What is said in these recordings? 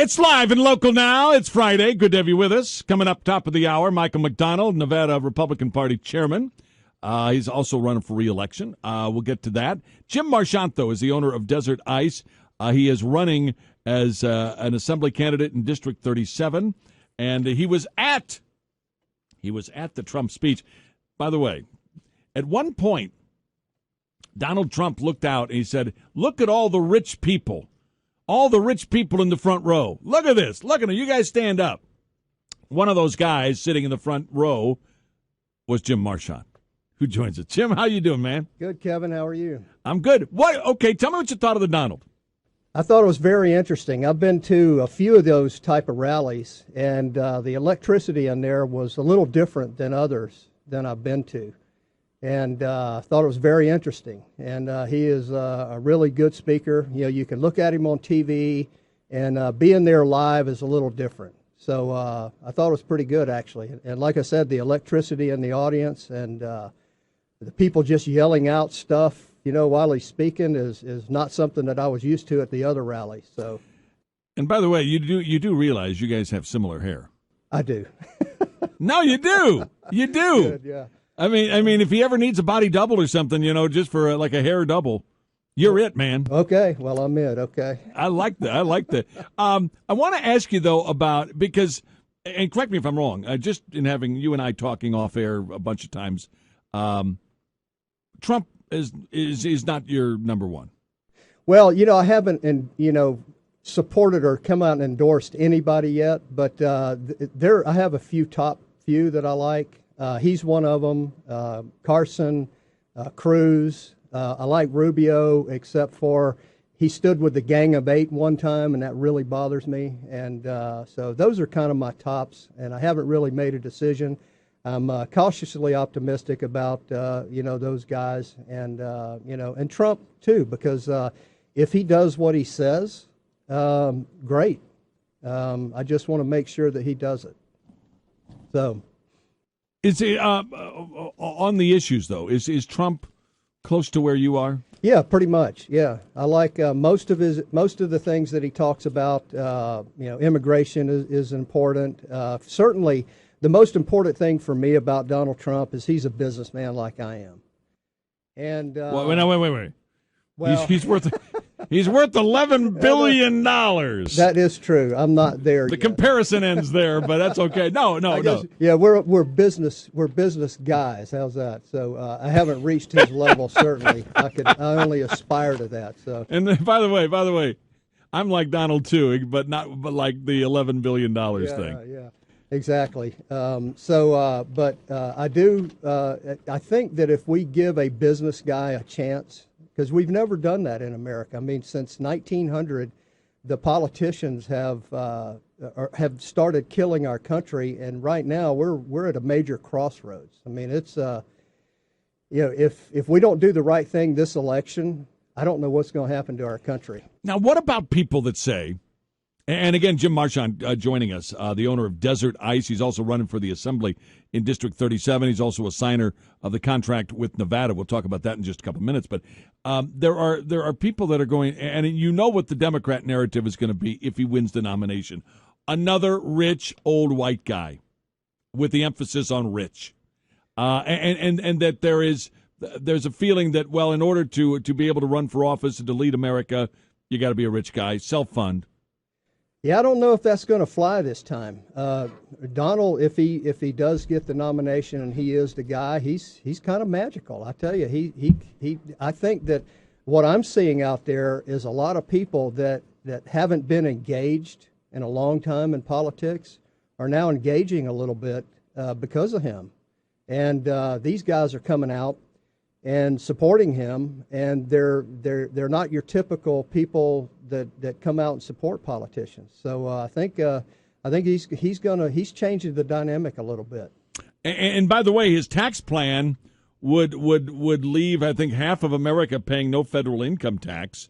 It's live and local now. It's Friday. Good to have you with us. Coming up top of the hour, Michael McDonald, Nevada Republican Party chairman. He's also running for re-election. We'll get to that. Jim Marchant, though, is the owner of Desert Ice. He is running as an assembly candidate in District 37, and he was at the Trump speech. By the way, at one point, Donald Trump looked out and he said, "Look at all the rich people. All the rich people in the front row. Look at this. Look at them. You guys stand up." One of those guys sitting in the front row was Jim Marchant, who joins us. Jim, how you doing, man? Good, Kevin. How are you? I'm good. What? Okay, tell me what you thought of the Donald. I thought it was very interesting. I've been to a few of those type of rallies, and the electricity in there was a little different than others than I've been to. And I thought it was very interesting. And he is a really good speaker. You know, you can look at him on TV, and being there live is a little different. So I thought it was pretty good, actually. And like I said, the electricity in the audience and the people just yelling out stuff, you know, while he's speaking is not something that I was used to at the other rallies. So. And by the way, you do realize you guys have similar hair. I do. No, you do. You do. Good, yeah. I mean, if he ever needs a body double or something, you know, just for like a hair double, you're it, man. Okay, well, I'm it. Okay. I like that. I want to ask you though about because, and correct me if I'm wrong. Just in having you and I talking off air a bunch of times, Trump is not your number one. Well, you know, I haven't, supported or come out and endorsed anybody yet, but I have a top few that I like. He's one of them. Carson, Cruz. I like Rubio, except for he stood with the Gang of Eight one time, and that really bothers me. And so those are kind of my tops, and I haven't really made a decision. I'm cautiously optimistic about those guys, and and Trump too, because if he does what he says, great. I just want to make sure that he does it. So. Is it on the issues though? Is Trump close to where you are? Yeah, pretty much. Yeah, I like most of the things that he talks about. Immigration is important. Certainly, the most important thing for me about Donald Trump is he's a businessman like I am. And wait. Well, he's worth $11 billion. That is true. I'm not there The yet. Comparison ends there, but that's okay. No. Yeah, we're business guys. How's that? So I haven't reached his level. Certainly, I only aspire to that. So. And then, by the way, I'm like Donald too, but like the $11 billion thing. Yeah, exactly. But I do. I think that if we give a business guy a chance. Because we've never done that in America. I mean, since 1900, the politicians have started killing our country, and right now we're at a major crossroads. I mean, it's if we don't do the right thing this election, I don't know what's going to happen to our country. Now, what about people that say? And again, Jim Marchant joining us, the owner of Desert Ice. He's also running for the assembly in District 37. He's also a signer of the contract with Nevada. We'll talk about that in just a couple minutes. But there are people that are going, and you know what the Democrat narrative is going to be if he wins the nomination. Another rich old white guy, with the emphasis on rich, and that there's a feeling that, well, in order to be able to run for office and to lead America, you got to be a rich guy, self-fund. Yeah, I don't know if that's going to fly this time. Donald, if he does get the nomination and he is the guy, he's kind of magical. I tell you, I think that what I'm seeing out there is a lot of people that haven't been engaged in a long time in politics are now engaging a little bit because of him. And these guys are coming out and supporting him, and they're not your typical people that come out and support politicians. So I think he's changing the dynamic a little bit. And by the way, his tax plan would leave, I think, half of America paying no federal income tax.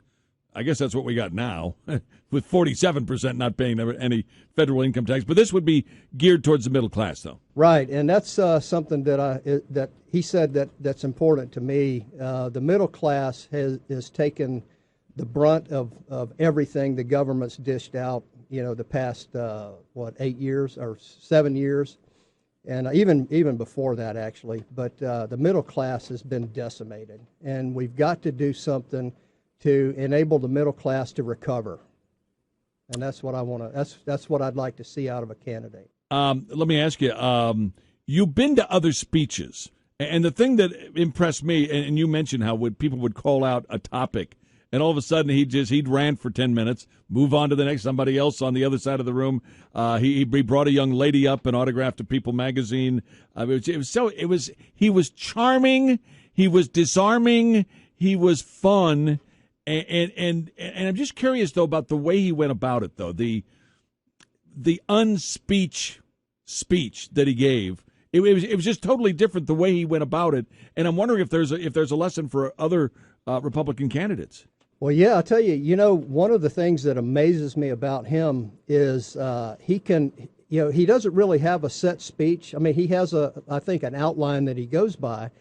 I guess that's what we got now, with 47% not paying any federal income tax. But this would be geared towards the middle class, though. Right, and that's something that he said that's important to me. The middle class has taken the brunt of everything the government's dished out, the past 8 years or 7 years, and even before that actually. But the middle class has been decimated, and we've got to do something to enable the middle class to recover. And that's what I want to. That's what I'd like to see out of a candidate. Let me ask you. You've been to other speeches, and the thing that impressed me, and you mentioned how people would call out a topic, and all of a sudden he'd rant for 10 minutes, move on to the next. Somebody else on the other side of the room. He brought a young lady up and autographed a People magazine. He was charming. He was disarming. He was fun. And I'm just curious though about the way he went about it though, the unspeech speech that he gave. It was just totally different the way he went about it, and I'm wondering if there's a lesson for other Republican candidates. Well, yeah, I'll tell you. One of the things that amazes me about him is he doesn't really have a set speech. I mean, he has I think an outline that he goes by,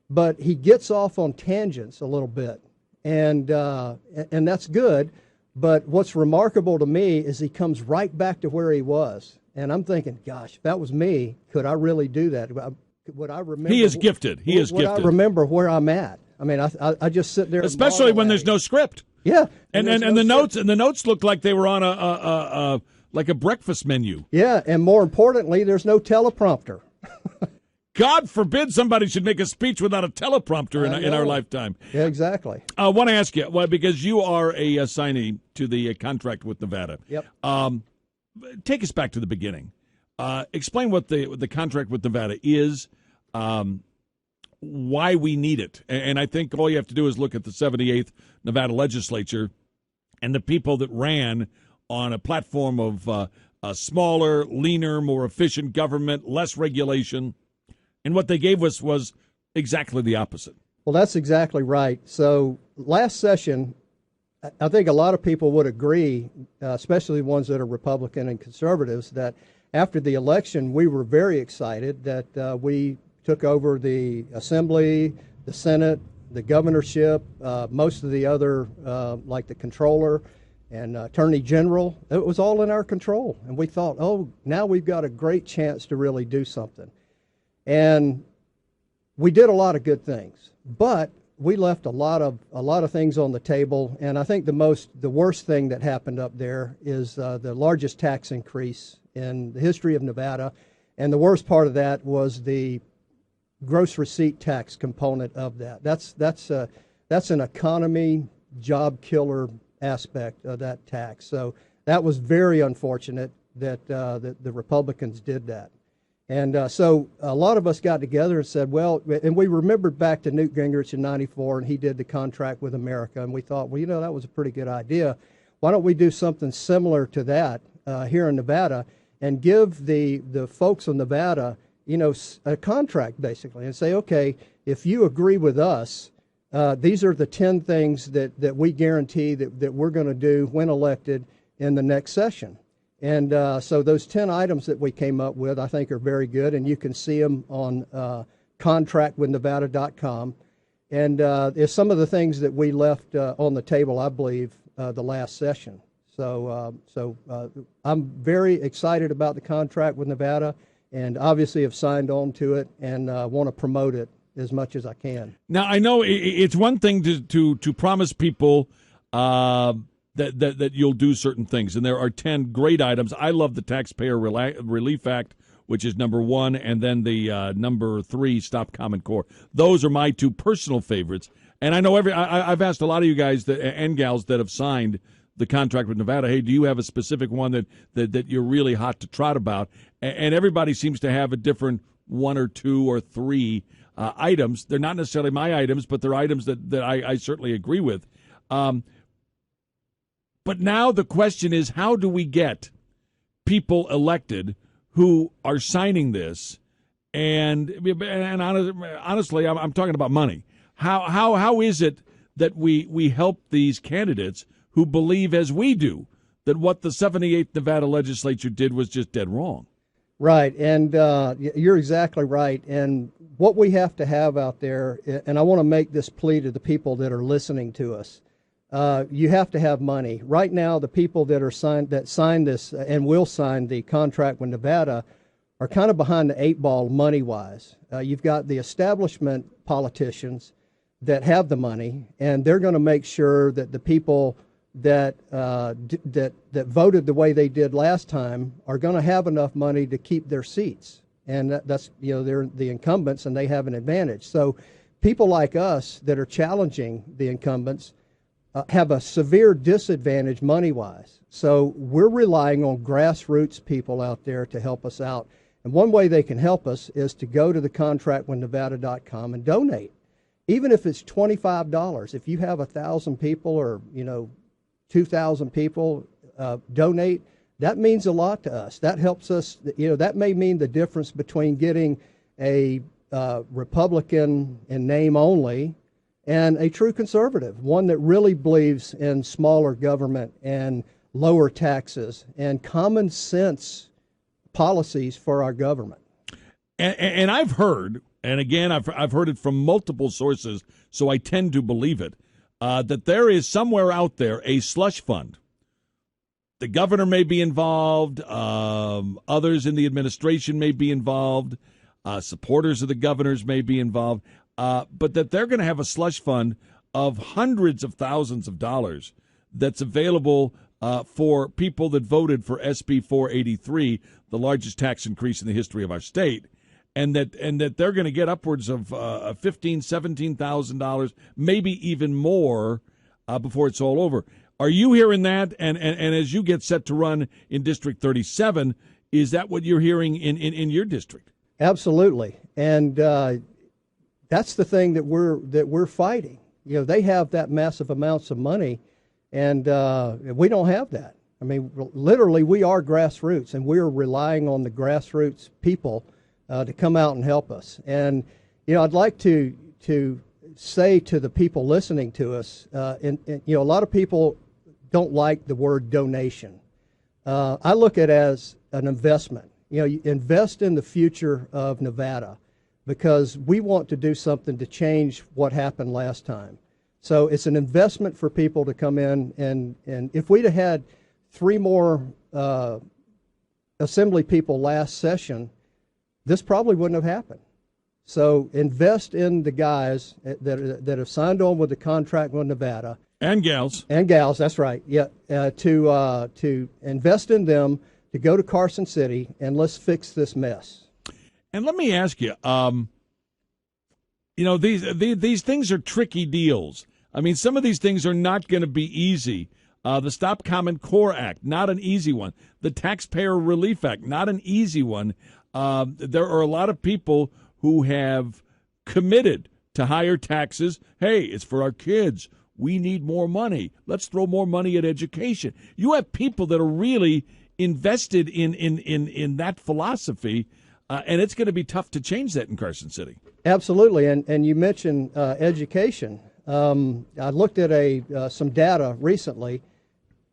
but he gets off on tangents a little bit. And that's good, but what's remarkable to me is he comes right back to where he was. And I'm thinking, gosh, if that was me, could I really do that? Would I remember? He is gifted. Would I remember where I'm at? I mean, I just sit there, especially when there's no script. Yeah, and the notes looked like they were on a breakfast menu. Yeah, and more importantly, there's no teleprompter. God forbid somebody should make a speech without a teleprompter in our lifetime. Yeah, exactly. I want to ask you, because you are a signee to the contract with Nevada. Yep. Take us back to the beginning. Explain what the contract with Nevada is, why we need it. And I think all you have to do is look at the 78th Nevada legislature and the people that ran on a platform of a smaller, leaner, more efficient government, less regulation. And what they gave us was exactly the opposite. Well, that's exactly right. So last session, I think a lot of people would agree, especially ones that are Republican and conservatives, that after the election, we were very excited that we took over the Assembly, the Senate, the governorship, most of the other, like the Comptroller and Attorney General. It was all in our control. And we thought, oh, now we've got a great chance to really do something. And we did a lot of good things, but we left a lot of things on the table. And I think the worst thing that happened up there is the largest tax increase in the history of Nevada. And the worst part of that was the gross receipt tax component of that. That's an economy job killer aspect of that tax. So that was very unfortunate that the Republicans did that. And so a lot of us got together and said, well, and we remembered back to Newt Gingrich in '94, and he did the contract with America, and we thought, well, that was a pretty good idea. Why don't we do something similar to that here in Nevada and give the folks of Nevada, a contract basically, and say, okay, if you agree with us, these are the 10 things that we guarantee that we're going to do when elected in the next session. And so those 10 items that we came up with, I think, are very good, and you can see them on contractwithnevada.com. And there's some of the things that we left on the table, I believe, the last session. So I'm very excited about the contract with Nevada, and obviously have signed on to it and want to promote it as much as I can. Now, I know it's one thing to promise people that you'll do certain things, and there are 10 great items. I love the Taxpayer Relief Act, which is number 1, and then the number 3, Stop Common Core. Those are my 2 personal favorites. And I know I've asked a lot of you guys and gals that have signed the contract with Nevada, hey, do you have a specific one that you're really hot to trot about? And everybody seems to have a different 1 or 2 or 3 items. They're not necessarily my items, but they're items that I certainly agree with. But now the question is, how do we get people elected who are signing this? And honestly, I'm talking about money. How is it that we help these candidates who believe, as we do, that what the 78th Nevada legislature did was just dead wrong? Right, and you're exactly right. And what we have to have out there, and I want to make this plea to the people that are listening to us, you have to have money. Right now, the people that signed this and will sign the contract with Nevada are kind of behind the eight ball money-wise. You've got the establishment politicians that have the money, and they're going to make sure that the people that voted the way they did last time are going to have enough money to keep their seats. And that's, they're the incumbents, and they have an advantage. So people like us that are challenging the incumbents have a severe disadvantage money-wise. So we're relying on grassroots people out there to help us out. And one way they can help us is to go to the contractwithnevada.com and donate. Even if it's $25, if you have 1,000 people or, 2,000 people donate, that means a lot to us. That helps us, that may mean the difference between getting a Republican in name only and a true conservative, one that really believes in smaller government and lower taxes and common sense policies for our government. And I've heard, and again, I've heard it from multiple sources, so I tend to believe it, that there is somewhere out there a slush fund. The governor may be involved, others in the administration may be involved, supporters of the governors may be involved, but that they're going to have a slush fund of hundreds of thousands of dollars that's available for people that voted for SB 483, the largest tax increase in the history of our state, and that they're going to get upwards of $15,000, $17,000, maybe even more before it's all over. Are you hearing that? And as you get set to run in District 37, is that what you're hearing in your district? Absolutely, and that's the thing that we're fighting. They have that massive amounts of money, and we don't have that. I mean, literally, we are grassroots, and we're relying on the grassroots people to come out and help us. And I'd like to say to the people listening to us, a lot of people don't like the word donation. I look at it as an investment. You invest in the future of Nevada, because we want to do something to change what happened last time. So it's an investment for people to come in, and if we'd have had 3 more assembly people last session, this probably wouldn't have happened. So invest in the guys that have signed on with the contract with Nevada. And gals. And gals, that's right. Yeah, to invest in them, to go to Carson City, and let's fix this mess. And let me ask you, these things are tricky deals. I mean, some of these things are not going to be easy. The Stop Common Core Act, not an easy one. The Taxpayer Relief Act, not an easy one. There are a lot of people who have committed to higher taxes. Hey, it's for our kids. We need more money. Let's throw more money at education. You have people that are really invested in that philosophy, and it's going to be tough to change that in Carson City. Absolutely, and you mentioned education. I looked at some data recently,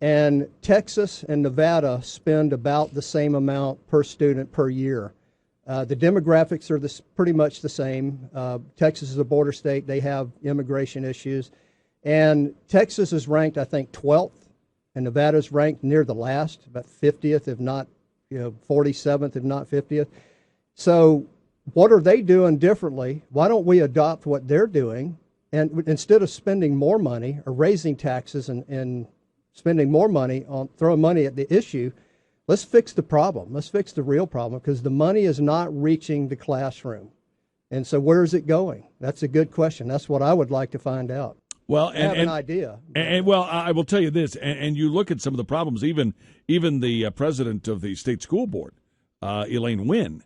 and Texas and Nevada spend about the same amount per student per year. The demographics are pretty much the same. Texas is a border state. They have immigration issues. And Texas is ranked, I think, 12th, and Nevada's ranked near the last, about 50th, if not 47th, if not 50th. So what are they doing differently? Why don't we adopt what they're doing? And instead of spending more money or raising taxes and spending more money on throwing money at the issue, let's fix the problem. Let's fix the real problem, because the money is not reaching the classroom. And so where is it going? That's a good question. That's what I would like to find out. Well, I have an idea. And well, I will tell you this, and you look at some of the problems, even the president of the state school board, Elaine Wynn,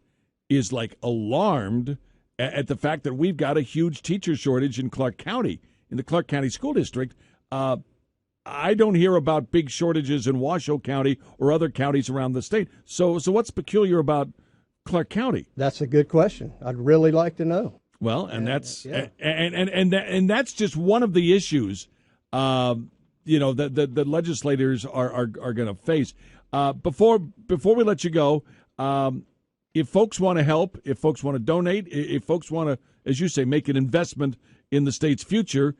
is like alarmed at the fact that we've got a huge teacher shortage in Clark County, in the Clark County School District. I don't hear about big shortages in Washoe County or other counties around the state. So what's peculiar about Clark County? That's a good question. I'd really like to know. Well, and that's and that's just one of the issues, that the legislators are going to face. Before we let you go, if folks want to help, if folks want to donate, if folks want to, as you say, make an investment in the state's future,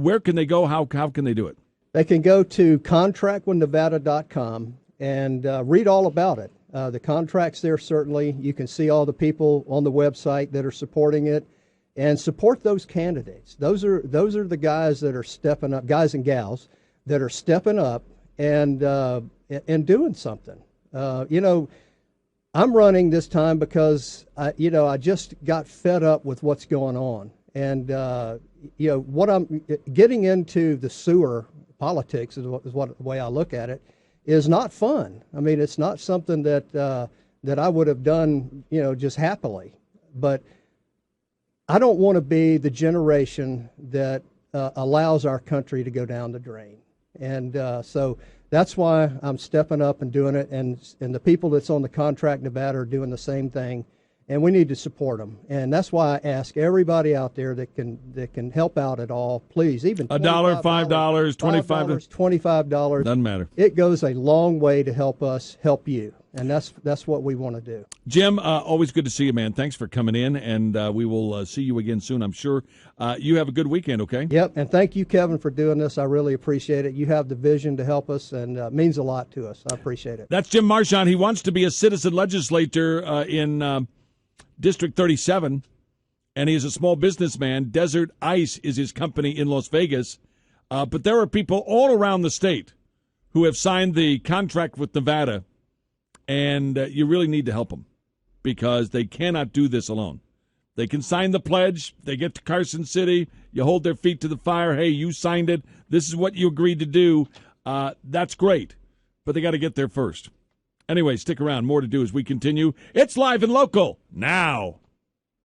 where can they go? How can they do it? They can go to contractwithnevada.com and read all about it. The contract's there, certainly. You can see all the people on the website that are supporting it, and support those candidates. Those are the guys that are stepping up, guys and gals that are stepping up and doing something. I'm running this time because I just got fed up with what's going on, and what I'm getting into the sewer politics is what the way I look at it is not fun. I mean, it's not something that I would have done, just happily. But I don't want to be the generation that allows our country to go down the drain. And so that's why I'm stepping up and doing it. And the people that's on the Contract Nevada are doing the same thing. And we need to support them. And that's why I ask everybody out there that can help out at all, please, even $1, $5, $25, $25. Doesn't matter. It goes a long way to help us help you. And that's what we want to do. Jim, always good to see you, man. Thanks for coming in, and we will see you again soon, I'm sure. You have a good weekend, okay? Yep, and thank you, Kevin, for doing this. I really appreciate it. You have the vision to help us, and it means a lot to us. I appreciate it. That's Jim Marchant. He wants to be a citizen legislator in District 37, and he is a small businessman. Desert Ice is his company in Las Vegas. But there are people all around the state who have signed the contract with Nevada, and you really need to help them because they cannot do this alone. They can sign the pledge. They get to Carson City. You hold their feet to the fire. Hey, you signed it. This is what you agreed to do. That's great, but they got to get there first. Anyway, stick around. More to do as we continue. It's Live and Local now.